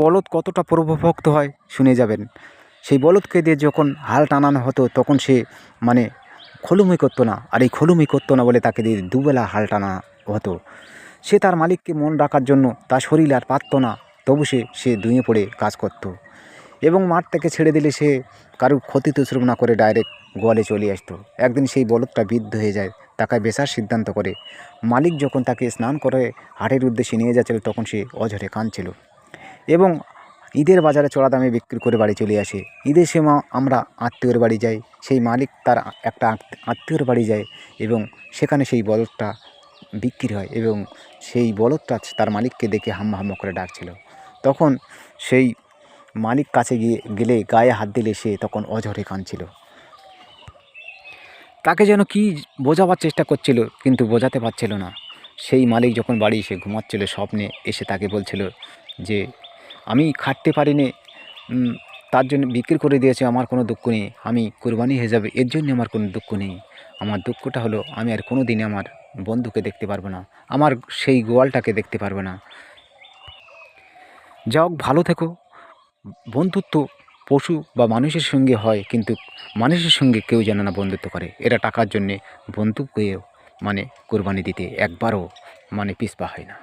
বলদ কতটা প্রভুভক্ত হয় শুনে যাবেন। সেই বলদকে দিয়ে যখন হাল টানানো হতো তখন সে মানে খোলুমি করতো না, আর এই খোলুমি করতো না বলে তাকে দিয়ে দুবেলা হাল টানা হতো। সে তার মালিককে মন রাখার জন্য তার শরীর আর পারত না, তবু সে ধুয়ে পড়ে কাজ করত। এবং মাঠ থেকে ছেড়ে দিলে সে কারুর ক্ষতি তছরূপ না করে ডাইরেক্ট গোয়ালে চলে আসতো। একদিন সেই বলদটা বৃদ্ধ হয়ে যায়, তাকে বেচার সিদ্ধান্ত করে। মালিক যখন তাকে স্নান করে হাটের উদ্দেশ্যে নিয়ে যাচ্ছিল তখন সে অঝরে কাঁদছিল এবং ঈদের বাজারে চড়া দামে বিক্রি করে বাড়ি চলে আসে। ঈদের সময় আমরা আত্মীয়র বাড়ি যাই, সেই মালিক তার একটা আত্মীয়র বাড়ি যায় এবং সেখানে সেই বলদটা বিক্রি হয় এবং সেই বলদটা তার মালিককে দেখে হাম্মা হাম্মা করে ডাকছিল। তখন সেই মালিক কাছে গেলে গায়ে হাত দিলে সে তখন অঝরে কাঁদছিল। তাকে যেন কি বোঝাবার চেষ্টা করছিল কিন্তু বোঝাতে পারছিল না। সেই মালিক যখন বাড়ি এসে ঘুমাচ্ছিল স্বপ্নে এসে তাকে বলছিল যে আমি খাটতে পারিনি, তার জন্য বিক্রি করে দিয়েছে, আমার কোনো দুঃখ নেই, আমি কোরবানি হয়ে যাবে এর জন্য আমার কোনো দুঃখ নেই। আমার দুঃখটা হলো আমি আর কোনো দিনে আমার বন্ধুকে দেখতে পারবো না, আমার সেই গোয়ালটাকে দেখতে পারবো না। যাও ভালো থেকো। বন্ধুত্ব পশু বা মানুষের সঙ্গে হয়, কিন্তু মানুষের সঙ্গে কেউ যেন না বন্ধুত্ব করে। এরা টাকার জন্যে বন্ধুকেও মানে কোরবানি দিতে একবারও মানে পিছপা হয় না।